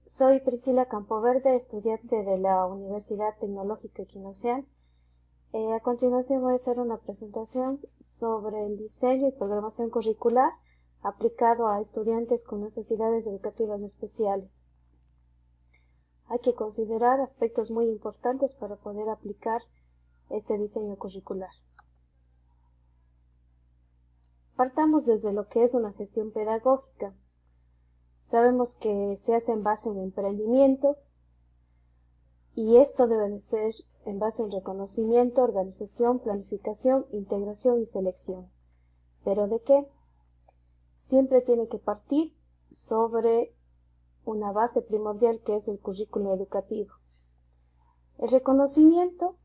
Soy Priscila Campoverde, estudiante de la Universidad Tecnológica Equinoccial. A continuación voy a hacer una presentación sobre el diseño y programación curricular aplicado a estudiantes con necesidades educativas especiales. Hay que considerar aspectos muy importantes para poder aplicar este diseño curricular. Partamos desde lo que es una gestión pedagógica. Sabemos que se hace en base a un emprendimiento y esto debe de ser en base a un reconocimiento, organización, planificación, integración y selección. ¿Pero de qué? Siempre tiene que partir sobre una base primordial que es el currículo educativo. El reconocimiento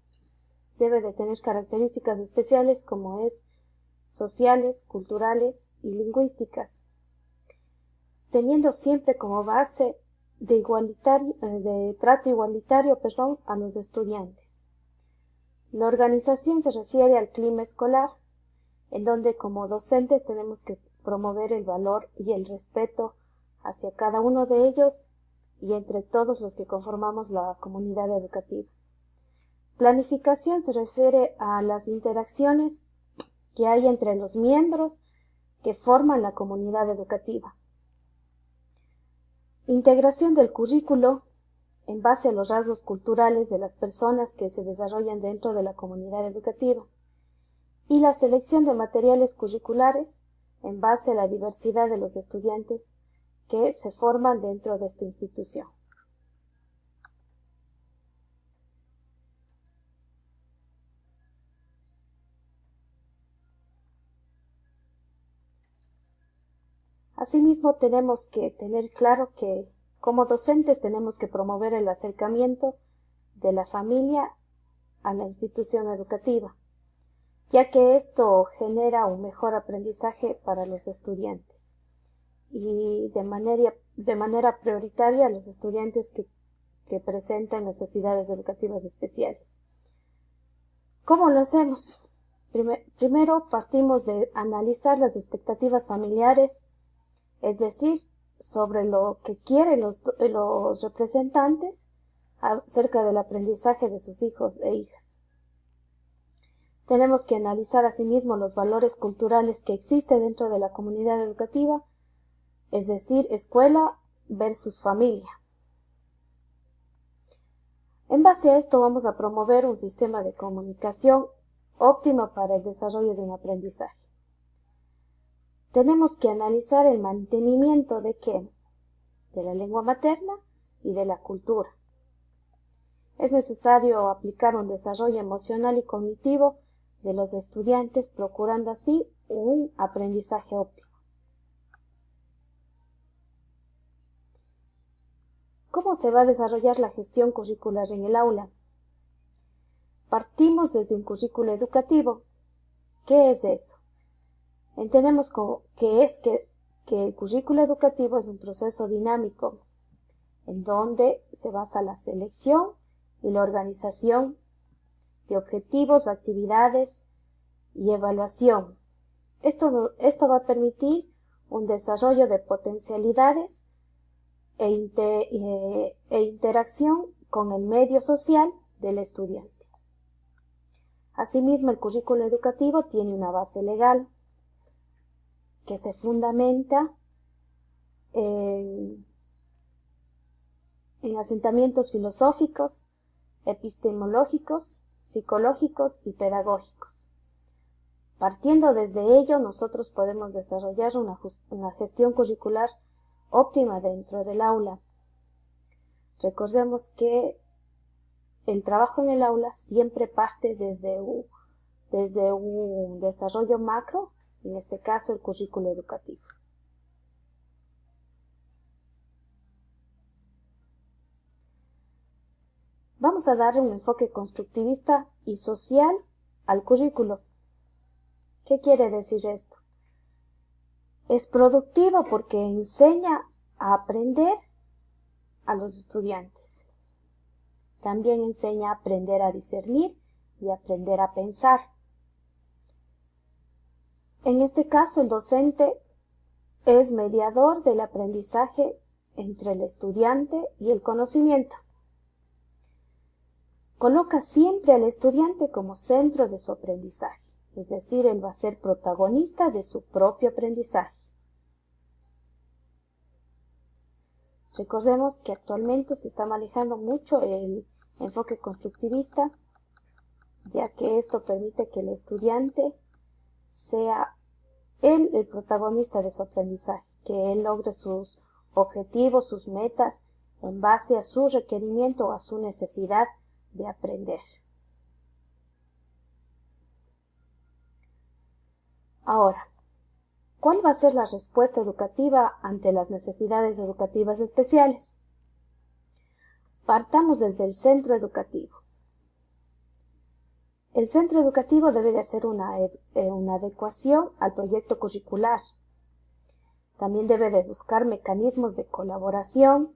debe de tener características especiales como es sociales, culturales y lingüísticas, teniendo siempre como base de trato igualitario a los estudiantes. La organización se refiere al clima escolar, en donde como docentes tenemos que promover el valor y el respeto hacia cada uno de ellos y entre todos los que conformamos la comunidad educativa. Planificación se refiere a las interacciones que hay entre los miembros que forman la comunidad educativa. Integración del currículo en base a los rasgos culturales de las personas que se desarrollan dentro de la comunidad educativa. Y la selección de materiales curriculares en base a la diversidad de los estudiantes que se forman dentro de esta institución. Asimismo, tenemos que tener claro que como docentes tenemos que promover el acercamiento de la familia a la institución educativa, ya que esto genera un mejor aprendizaje para los estudiantes y de manera prioritaria a los estudiantes que presentan necesidades educativas especiales. ¿Cómo lo hacemos? Primero partimos de analizar las expectativas familiares, es decir, sobre lo que quieren los representantes acerca del aprendizaje de sus hijos e hijas. Tenemos que analizar asimismo los valores culturales que existen dentro de la comunidad educativa, es decir, escuela versus familia. En base a esto vamos a promover un sistema de comunicación óptimo para el desarrollo de un aprendizaje. Tenemos que analizar el mantenimiento ¿de qué? De la lengua materna y de la cultura. Es necesario aplicar un desarrollo emocional y cognitivo de los estudiantes, procurando así un aprendizaje óptimo. ¿Cómo se va a desarrollar la gestión curricular en el aula? Partimos desde un currículo educativo. ¿Qué es eso? Entendemos que el currículo educativo es un proceso dinámico en donde se basa la selección y la organización de objetivos, actividades y evaluación. Esto va a permitir un desarrollo de potencialidades e interacción con el medio social del estudiante. Asimismo, el currículo educativo tiene una base legal que se fundamenta en asentamientos filosóficos, epistemológicos, psicológicos y pedagógicos. Partiendo desde ello, nosotros podemos desarrollar una gestión curricular óptima dentro del aula. Recordemos que el trabajo en el aula siempre parte desde un desarrollo macro, en este caso el currículo educativo. Vamos a darle un enfoque constructivista y social al currículo. ¿Qué quiere decir esto? Es productivo porque enseña a aprender a los estudiantes. También enseña a aprender a discernir y aprender a pensar. En este caso, el docente es mediador del aprendizaje entre el estudiante y el conocimiento. Coloca siempre al estudiante como centro de su aprendizaje, es decir, él va a ser protagonista de su propio aprendizaje. Recordemos que actualmente se está manejando mucho el enfoque constructivista, ya que esto permite que el estudiante sea él el protagonista de su aprendizaje, que él logre sus objetivos, sus metas, en base a su requerimiento o a su necesidad de aprender. Ahora, ¿cuál va a ser la respuesta educativa ante las necesidades educativas especiales? Partamos desde el centro educativo. El centro educativo debe de hacer una adecuación al proyecto curricular. También debe de buscar mecanismos de colaboración.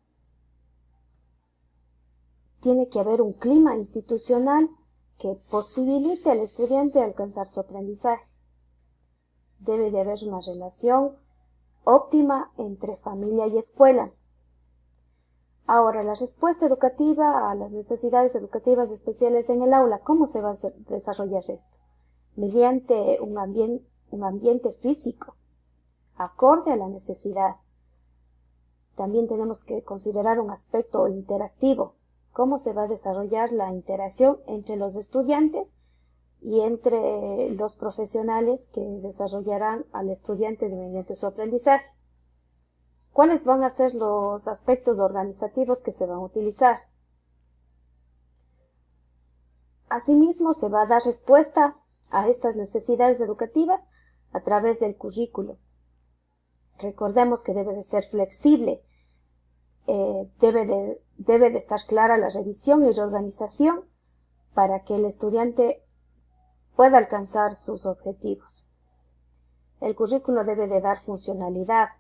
Tiene que haber un clima institucional que posibilite al estudiante alcanzar su aprendizaje. Debe de haber una relación óptima entre familia y escuela. Ahora, la respuesta educativa a las necesidades educativas especiales en el aula, ¿cómo se va a desarrollar esto? Mediante un ambiente físico, acorde a la necesidad. También tenemos que considerar un aspecto interactivo, cómo se va a desarrollar la interacción entre los estudiantes y entre los profesionales que desarrollarán al estudiante mediante su aprendizaje. ¿Cuáles van a ser los aspectos organizativos que se van a utilizar? Asimismo, se va a dar respuesta a estas necesidades educativas a través del currículo. Recordemos que debe de ser flexible, debe de estar clara la revisión y reorganización para que el estudiante pueda alcanzar sus objetivos. El currículo debe de dar funcionalidad,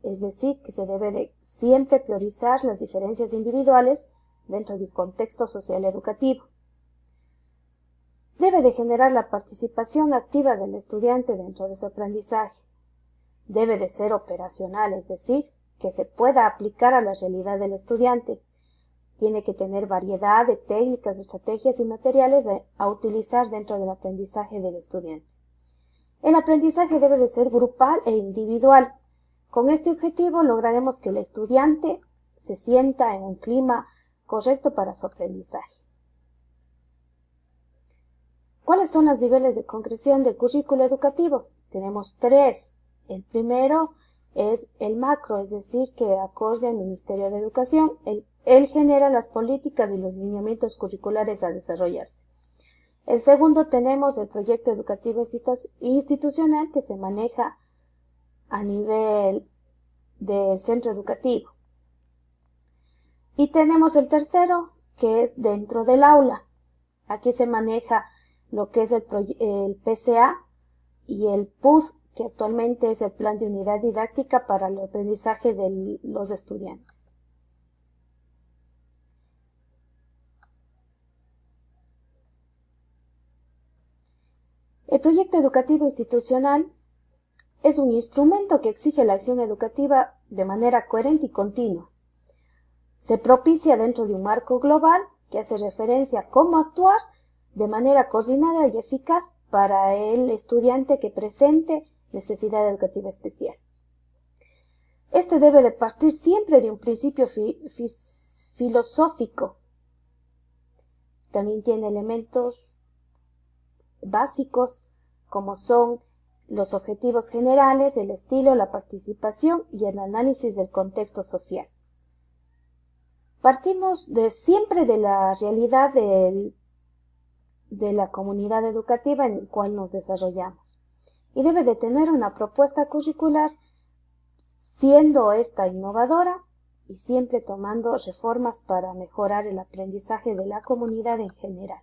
es decir, que se debe de siempre priorizar las diferencias individuales dentro de un contexto social educativo. Debe de generar la participación activa del estudiante dentro de su aprendizaje. Debe de ser operacional, es decir, que se pueda aplicar a la realidad del estudiante. Tiene que tener variedad de técnicas, estrategias y materiales a utilizar dentro del aprendizaje del estudiante. El aprendizaje debe de ser grupal e individual. Con este objetivo lograremos que el estudiante se sienta en un clima correcto para su aprendizaje. ¿Cuáles son los niveles de concreción del currículo educativo? Tenemos 3. El primero es el macro, es decir, que acorde al Ministerio de Educación. Él genera las políticas y los lineamientos curriculares a desarrollarse. El segundo tenemos el proyecto educativo institucional que se maneja a nivel del centro educativo. Y tenemos el tercero, que es dentro del aula. Aquí se maneja lo que es el PCA y el PUD, que actualmente es el Plan de Unidad Didáctica para el aprendizaje de los estudiantes. El proyecto educativo institucional es un instrumento que exige la acción educativa de manera coherente y continua. Se propicia dentro de un marco global que hace referencia a cómo actuar de manera coordinada y eficaz para el estudiante que presente necesidad educativa especial. Este debe de partir siempre de un principio filosófico. También tiene elementos básicos como son los objetivos generales, el estilo, la participación y el análisis del contexto social. Partimos siempre de la realidad de la comunidad educativa en la cual nos desarrollamos y debe de tener una propuesta curricular siendo esta innovadora y siempre tomando reformas para mejorar el aprendizaje de la comunidad en general.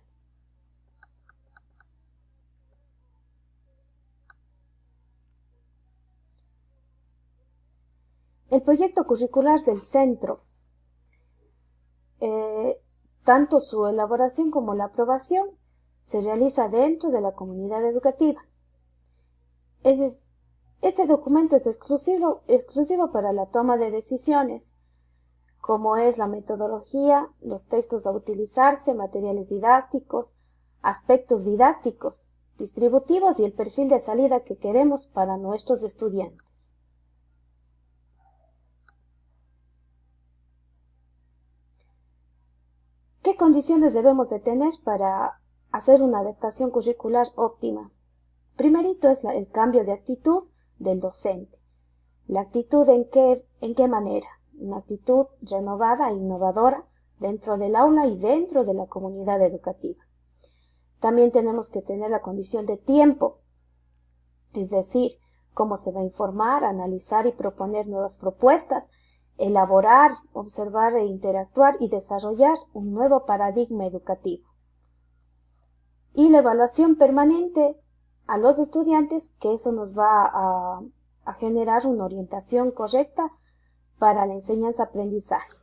El proyecto curricular del centro, tanto su elaboración como la aprobación, se realiza dentro de la comunidad educativa. Este documento es exclusivo para la toma de decisiones, como es la metodología, los textos a utilizarse, materiales didácticos, aspectos didácticos, distributivos y el perfil de salida que queremos para nuestros estudiantes. ¿Qué condiciones debemos de tener para hacer una adaptación curricular óptima? Primerito es el cambio de actitud del docente. ¿La actitud en qué manera? Una actitud renovada e innovadora dentro del aula y dentro de la comunidad educativa. También tenemos que tener la condición de tiempo, es decir, cómo se va a informar, analizar y proponer nuevas propuestas, elaborar, observar e interactuar y desarrollar un nuevo paradigma educativo. Y la evaluación permanente a los estudiantes, que eso nos va a generar una orientación correcta para la enseñanza-aprendizaje.